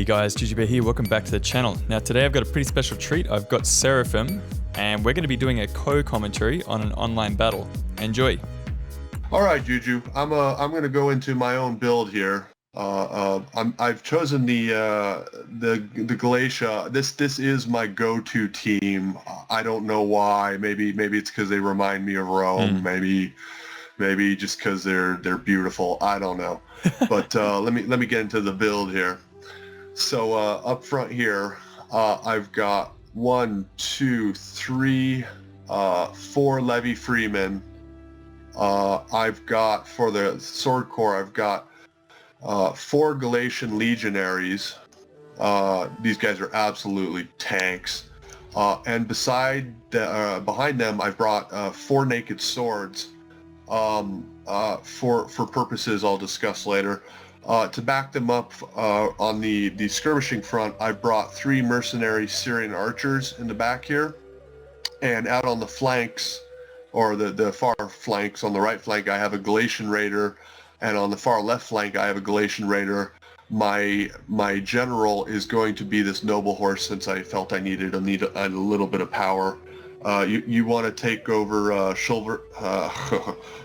Hey guys, Jujubear here, welcome back to the channel. Now today I've got a pretty special treat. I've got Seraphim and we're going to be doing a co-commentary on an online battle. Enjoy. All right, Juju, I'm going to go into my own build here. I've chosen the GALATIA. This is my go-to team. I don't know why. Maybe it's because they remind me of Rome. Maybe just because they're beautiful. I don't know. But let me get into the build here. So up front here, I've got 4 Levy Freemen. I've got, for the Sword Corps, I've got 4 Galatian Legionaries. These guys are absolutely tanks. And behind them, I've brought 4 Naked Swords for purposes I'll discuss later. To back them up on the skirmishing front, I brought 3 mercenary Syrian archers in the back here, and out on the flanks, or the far flanks, on the right flank I have a Galatian raider, and on the far left flank I have a Galatian raider. My general is going to be this noble horse, since I felt I needed a little bit of power. You want to take over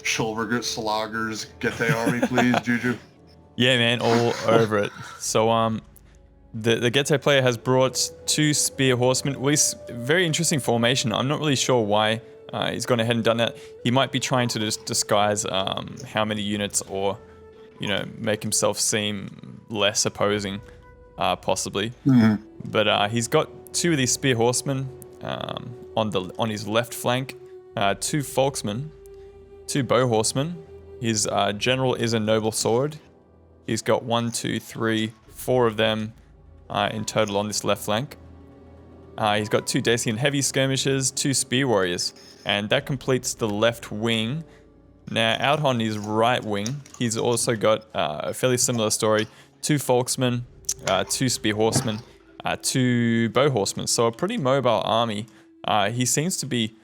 Schulversager's GETAE army, please, Juju? Yeah, man, all over it. So, the GETAE player has brought 2 spear horsemen. Very interesting formation. I'm not really sure why he's gone ahead and done that. He might be trying to just disguise how many units, or, make himself seem less opposing, possibly. Mm-hmm. But he's got 2 of these spear horsemen on his left flank, 2 folksmen, 2 bow horsemen. His general is a noble sword. He's got 1, 2, 3, 4 of them in total on this left flank. He's got 2 Dacian heavy skirmishers, 2 spear warriors, and that completes the left wing. Now, out on his right wing, he's also got a fairly similar story: 2 folksmen, 2 spear horsemen, 2 bow horsemen. So a pretty mobile army. He seems to be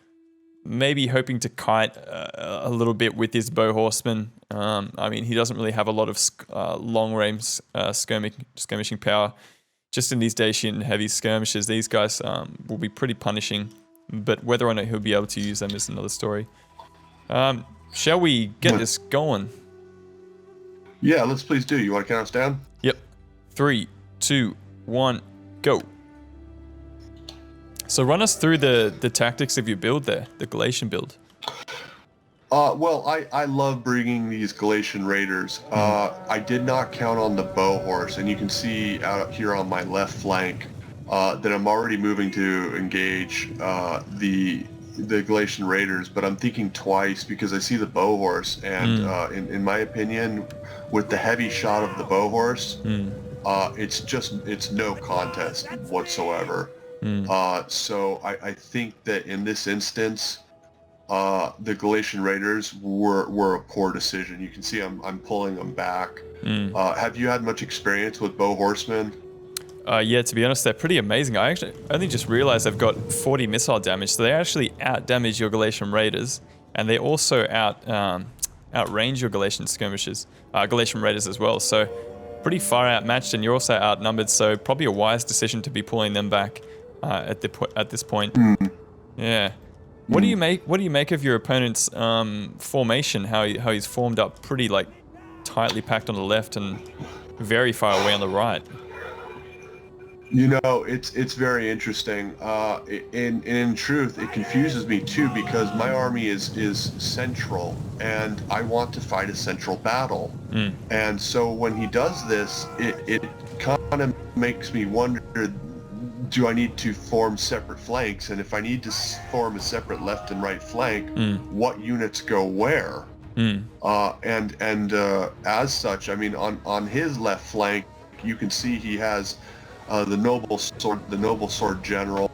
maybe hoping to kite a little bit with his bow horsemen. I mean, he doesn't really have a lot of long-range skirmishing power. Just in these Dacian heavy skirmishes, these guys will be pretty punishing. But whether or not he'll be able to use them is another story. Shall we get this going? Yeah, let's please do. You want to count us down? Yep. 3, 2, 1, go. So run us through the tactics of your build there, the Galatian build. Well, I love bringing these Galatian raiders. I did not count on the bow horse, and you can see out here on my left flank that I'm already moving to engage the Galatian raiders, but I'm thinking twice because I see the bow horse, and in my opinion, with the heavy shot of the bow horse, it's no contest whatsoever. So I think that in this instance, the Galatian raiders were a poor decision. You can see I'm pulling them back. Have you had much experience with bow horsemen? Yeah, to be honest, they're pretty amazing. I actually only just realized they've got 40 missile damage, so they actually out-damage your Galatian raiders, and they also outrange your Galatian skirmishers, Galatian raiders as well. So pretty far outmatched, and you're also outnumbered. So probably a wise decision to be pulling them back at this point. Yeah. What do you make of your opponent's formation? How he's formed up pretty tightly packed on the left and very far away on the right. It's very interesting. In truth, it confuses me too, because my army is central, and I want to fight a central battle. And so when he does this, it kind of makes me wonder: do I need to form separate flanks? And if I need to form a separate left and right flank, what units go where? As such, I mean, on his left flank, you can see he has the noble sword general.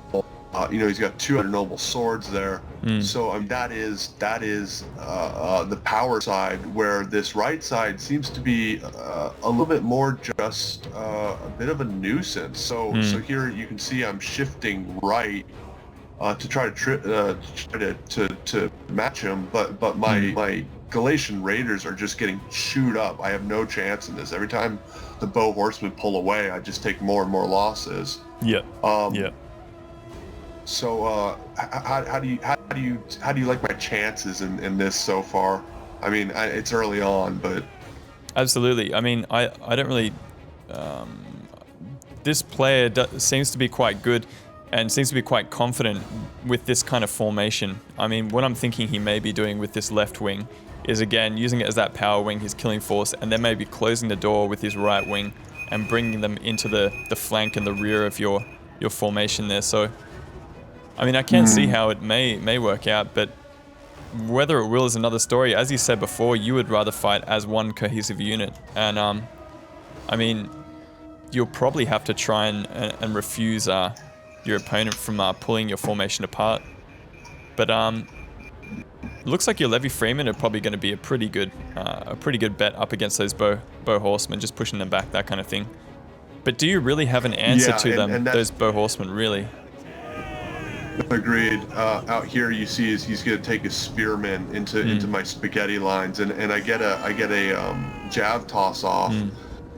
He's got 200 noble swords there. So that is the power side, where this right side seems to be a little bit more just a bit of a nuisance. So here you can see I'm shifting right to try to match him, but my Galatian Raiders are just getting chewed up. I have no chance in this. Every time the Bow Horsemen pull away, I just take more and more losses. Yeah. Yeah. So how do you like my chances in this so far? I mean, it's early on, but Absolutely. I mean, I don't really. This player seems to be quite good and seems to be quite confident with this kind of formation. I mean, what I'm thinking he may be doing with this left wing is, again, using it as that power wing, his killing force, and then maybe closing the door with his right wing and bringing them into the flank and the rear of your formation there. So, I mean, I can see how it may work out, but whether it will is another story. As you said before, you would rather fight as one cohesive unit. And, I mean, you'll probably have to try and refuse your opponent from pulling your formation apart. But looks like your Levy Freemen are probably going to be a pretty good bet up against those bow horsemen, just pushing them back, that kind of thing. But do you really have an answer to them, those bow horsemen, really? Agreed. Out here, you see, he's going to take his spearmen into my spaghetti lines, and I get a jav toss off.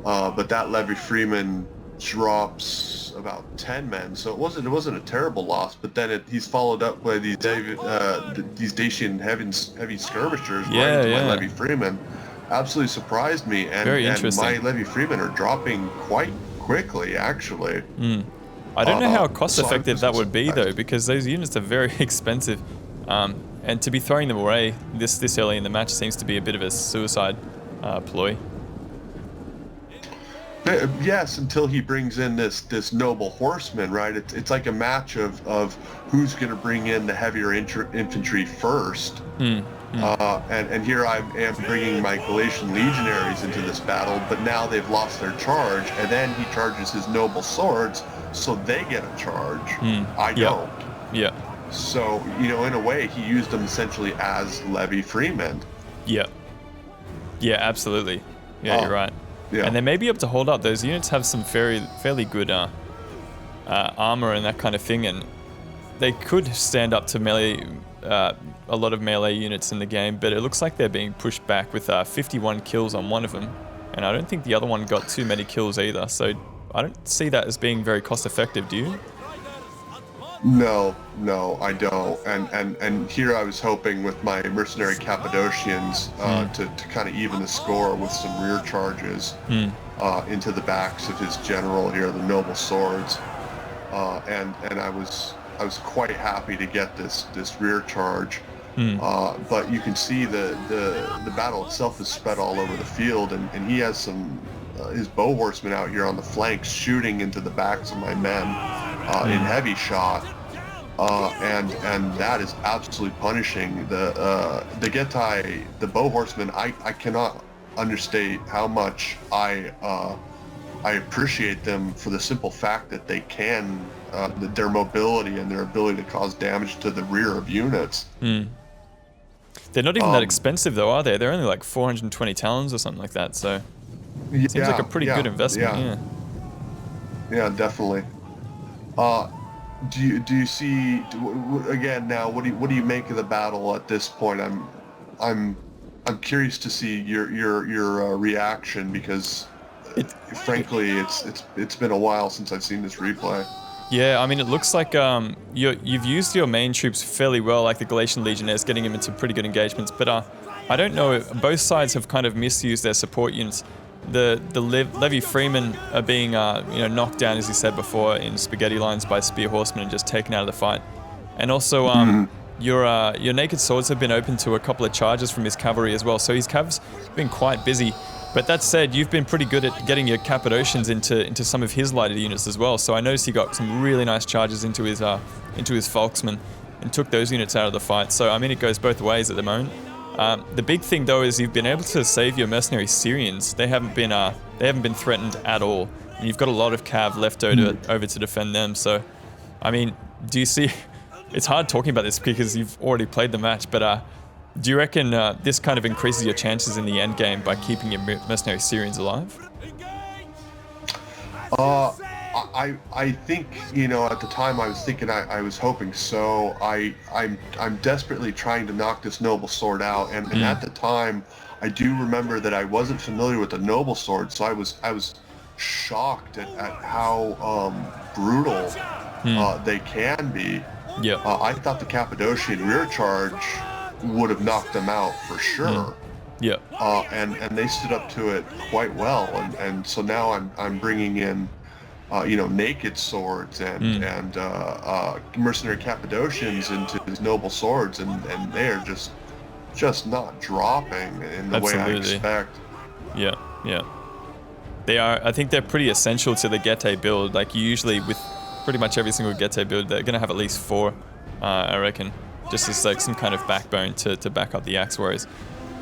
But that Levy Freeman drops about 10 men, so it wasn't a terrible loss. But then he's followed up by these Dacian heavy skirmishers right into my Levy Freeman. Absolutely surprised me, and my Levy Freemen are dropping quite quickly, actually. I don't know how cost effective that would be though, because those units are very expensive, and to be throwing them away this early in the match seems to be a bit of a suicide ploy. Yes, until he brings in this noble horseman, right? It's like a match of who's going to bring in the heavier infantry first. And here I am bringing my Galatian legionaries into this battle, but now they've lost their charge, and then he charges his noble swords, so they get a charge. I don't. Yeah. So, in a way, he used them essentially as Levy Freemen. Yeah. Yeah, absolutely. Yeah, you're right. Yeah. And they may be able to hold up. Those units have some fairly good armor and that kind of thing, and they could stand up to melee, a lot of melee units in the game, but it looks like they're being pushed back with 51 kills on one of them, and I don't think the other one got too many kills either, so I don't see that as being very cost effective, do you? No, I don't. And here I was hoping with my mercenary Cappadocians to kind of even the score with some rear charges into the backs of his general here, the noble swords. And I was quite happy to get this rear charge. But you can see the battle itself is spread all over the field, and he has some his bow horsemen out here on the flanks shooting into the backs of my men in heavy shot, and that is absolutely punishing the GETAE, the bow horsemen. I cannot understate how much I appreciate them for the simple fact that they can their mobility and their ability to cause damage to the rear of units. They're not even that expensive though, are they? They're only like 420 talons or something like that, so it seems like a pretty good investment. Yeah, definitely. Do you see again now? What do you make of the battle at this point? I'm curious to see your reaction, because frankly it's been a while since I've seen this replay. Yeah, I mean, it looks like you've used your main troops fairly well, like the Galatian Legionnaires, getting them into pretty good engagements. But I don't know. Both sides have kind of misused their support units. The Levy Freemen are being knocked down, as you said before, in spaghetti lines by spear horsemen and just taken out of the fight. And also, your naked swords have been open to a couple of charges from his cavalry as well. So his cav's been quite busy. But that said, you've been pretty good at getting your Cappadocians into some of his lighter units as well. So I noticed he got some really nice charges into his Volksmen and took those units out of the fight. So I mean, it goes both ways at the moment. The big thing though is you've been able to save your mercenary Syrians. They haven't been threatened at all, and you've got a lot of cav left over to defend them. So, I mean, do you see? It's hard talking about this because you've already played the match, but do you reckon this kind of increases your chances in the end game by keeping your mercenary Syrians alive? I think, you know, at the time I was thinking I was hoping so. I'm desperately trying to knock this noble sword out, and at the time I do remember that I wasn't familiar with the noble sword, so I was shocked at how brutal they can be. Yep. I thought the Cappadocian rear charge would have knocked them out for sure. Yep. And they stood up to it quite well, and so now I'm bringing in you know, naked swords and mercenary Cappadocians into his noble swords, and they're just not dropping in the way I expect. Yeah, yeah. They are. I think they're pretty essential to the GETAE build. Like, you usually, with pretty much every single GETAE build, they're going to have at least 4, I reckon, just as like some kind of backbone to back up the Axe Warriors.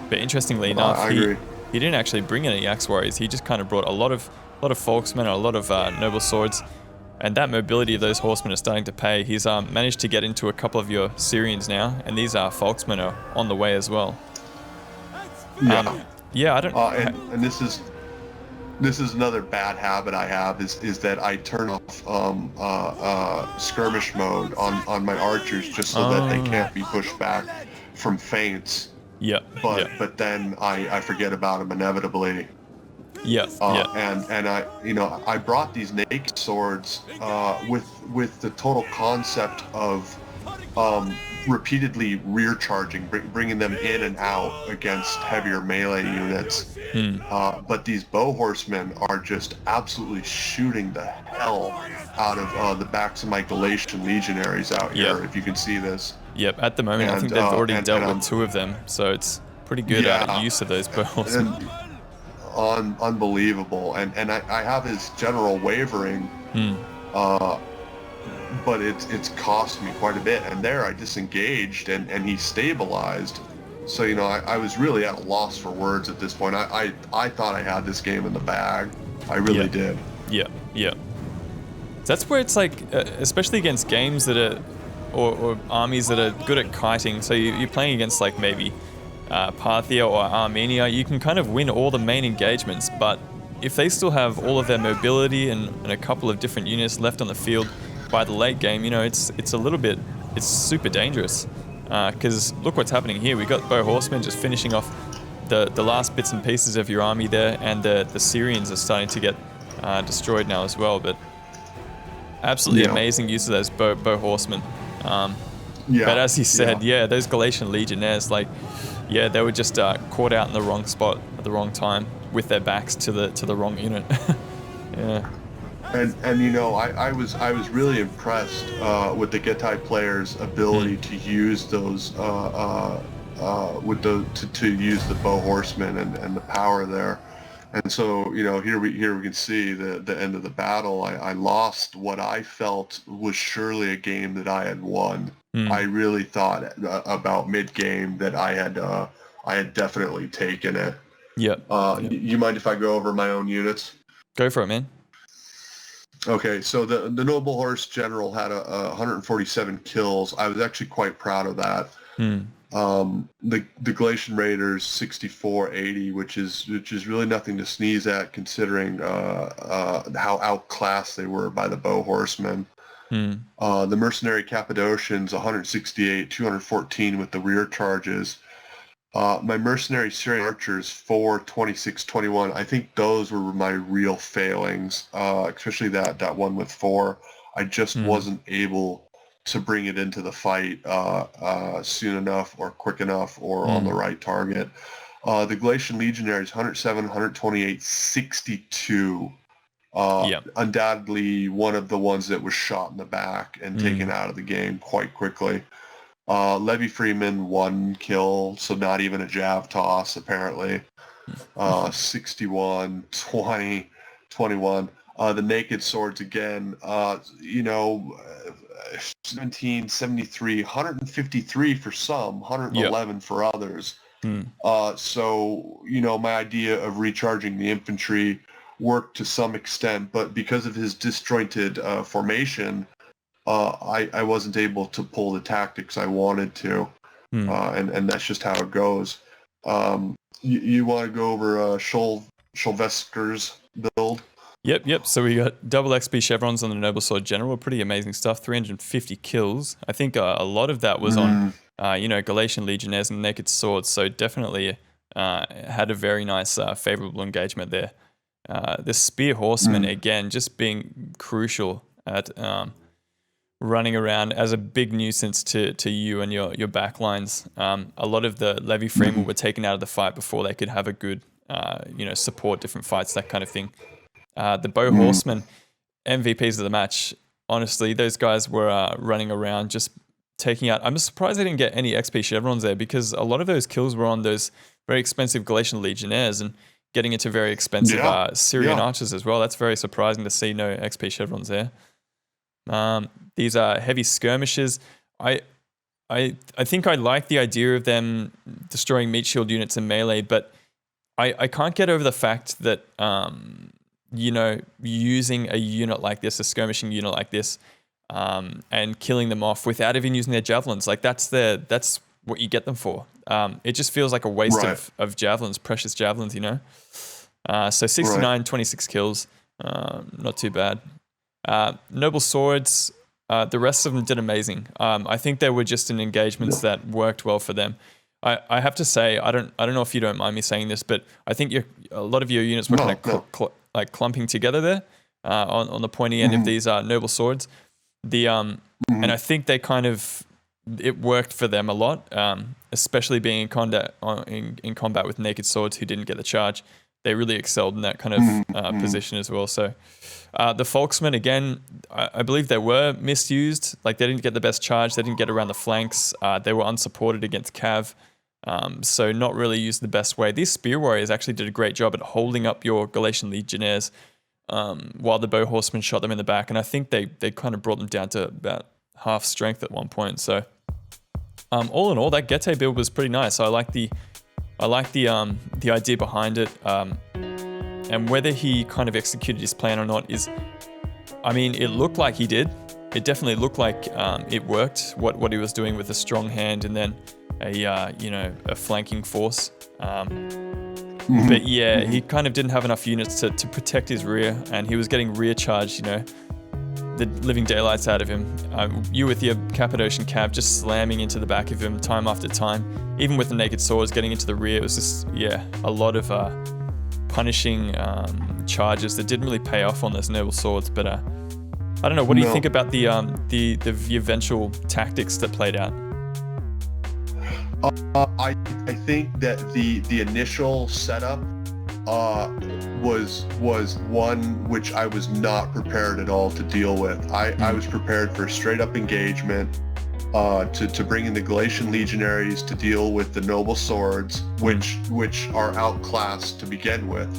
But interestingly enough, he didn't actually bring any Axe Warriors. He just kind of brought a lot of Folksmen, a lot of noble swords, and that mobility of those horsemen is starting to pay. He's managed to get into a couple of your Syrians now, and these Folksmen are on the way as well. Yeah. Yeah, I don't. And this is another bad habit I have is that I turn off skirmish mode on my archers just so that they can't be pushed back from feints. Yeah. But then I forget about them inevitably. Yeah. And I brought these naked swords with the total concept of repeatedly rear charging, bringing them in and out against heavier melee units. But these bow horsemen are just absolutely shooting the hell out of the backs of my Galatian legionaries out here, if you can see this. Yep, at the moment, I think they've already dealt with 2 of them, so it's pretty good use of those bow horsemen. Unbelievable. And I have his general wavering, but it's cost me quite a bit. And there I disengaged and he stabilized. So, you know, I was really at a loss for words at this point. I thought I had this game in the bag. I really did. Yeah. That's where it's like, especially against games that are, or armies that are good at kiting. So you're playing against like maybe Parthia or Armenia, you can kind of win all the main engagements, but if they still have all of their mobility and a couple of different units left on the field by the late game, you know, it's super dangerous. Because look what's happening here. We got bow horsemen just finishing off the last bits and pieces of your army there, and the Syrians are starting to get destroyed now as well. But absolutely amazing use of those bow horsemen. But as he said, those Galatian legionnaires, like, they were just caught out in the wrong spot at the wrong time with their backs to the wrong unit. And you know, I was really impressed with the GETAE players' ability to use those to use the bow horsemen and the power there. And so, you know, here we can see the end of the battle. I lost what I felt was surely a game that I had won. I really thought about mid-game that I had definitely taken it. You mind if I go over my own units? Go for it, man. Okay, so the noble horse general had 147 kills. I was actually quite proud of that. The Galatian Raiders 6480, which is really nothing to sneeze at considering how outclassed they were by the bow horsemen. The mercenary Cappadocians 168, 214 with the rear charges. My mercenary Syrian archers 4, 26, 21. I think those were my real failings, especially that one with 4. I just wasn't able to bring it into the fight soon enough or quick enough or on the right target. The Galatian legionaries 107, 128, 62. Undoubtedly one of the ones that was shot in the back and taken out of the game quite quickly. Levy Freeman 1 kill, so not even a jab toss apparently. 61, 20, 21. The naked swords again, 17, 73, 153 for some, 111 for others. So, you know, my idea of recharging the infantry worked to some extent, but because of his disjointed formation, I wasn't able to pull the tactics I wanted to, and that's just how it goes. You want to go over Schulversager's build? Yep. So we got double XP chevrons on the Noble Sword General. Pretty amazing stuff. 350 kills. I think a lot of that was on, Galatian Legionnaires and Naked Swords. So definitely had a very nice, favorable engagement there. The Spear Horsemen, again, just being crucial at running around as a big nuisance to you and your backlines. A lot of the Levy Freemen were taken out of the fight before they could have a good, support different fights, that kind of thing. The Bow Horsemen, MVPs of the match. Honestly, those guys were running around just taking out. I'm surprised they didn't get any XP chevrons there, because a lot of those kills were on those very expensive Galatian Legionnaires and getting into very expensive Syrian archers as well. That's very surprising to see no XP chevrons there. These are heavy skirmishers. I think I like the idea of them destroying meat shield units in melee, but I can't get over the fact that using a unit like this, a skirmishing unit like this, and killing them off without even using their javelins, like that's what you get them for. It just feels like a waste of javelins, precious javelins, So 69, 26 kills, not too bad. Noble Swords, the rest of them did amazing. I think they were just in engagements that worked well for them. I have to say, I don't know if you don't mind me saying this, but I think a lot of your units were kind of clumping together there on the pointy end of these Noble Swords. And I think they it worked for them a lot, especially being in combat with Naked Swords who didn't get the charge. They really excelled in that kind of position as well. So the Folksmen, again, I believe they were misused. Like, they didn't get the best charge. They didn't get around the flanks. They were unsupported against Cav. So not really used the best way. These Spear Warriors actually did a great job at holding up your Galatian Legionnaires while the Bow Horsemen shot them in the back. And I think they kind of brought them down to about half strength at one point. So all in all, that GETAE build was pretty nice. I like the idea behind it. And whether he kind of executed his plan or not it looked like he did. It definitely looked like it worked, what he was doing with a strong hand and then a flanking force. But yeah, he kind of didn't have enough units to protect his rear, and he was getting rear charged, the living daylights out of him. You with your Cappadocian Cav just slamming into the back of him time after time. Even with the Naked Swords getting into the rear, it was just, a lot of punishing charges that didn't really pay off on those Noble Swords. But I don't know, what do you think about the eventual tactics that played out? I think that the initial setup was one which I was not prepared at all to deal with. I was prepared for straight up engagement, to bring in the Galatian Legionaries to deal with the Noble Swords, which are outclassed to begin with.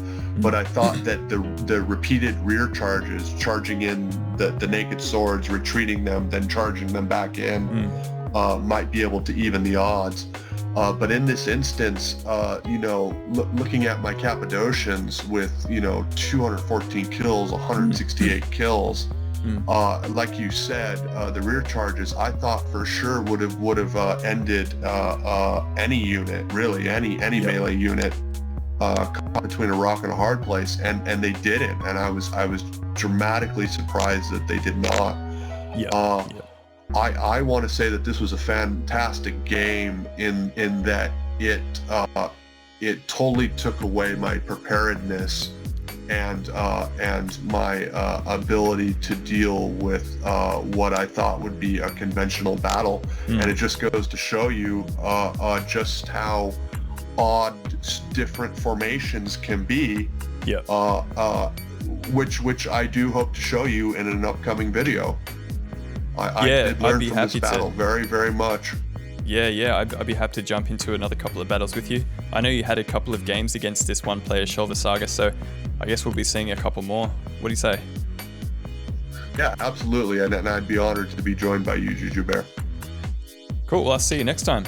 But I thought that the repeated rear charges, charging in the Naked Swords, retreating them, then charging them back in, might be able to even the odds. But in this instance, looking at my Cappadocians with 214 kills, 168 kills, like you said, the rear charges I thought for sure would have ended any unit, really any melee unit, caught between a rock and a hard place, and they didn't, and I was dramatically surprised that they did not. I want to say that this was a fantastic game in that it totally took away my preparedness and my ability to deal with what I thought would be a conventional battle. And it just goes to show you just how odd different formations can be, which I do hope to show you in an upcoming video. I did learn from this battle very, very much. I'd be happy to jump into another couple of battles with you. I know you had a couple of games against this one player, Schulversager, so I guess we'll be seeing a couple more. What do you say? Yeah, absolutely, and I'd be honored to be joined by you, Jujubear. Cool, well, I'll see you next time.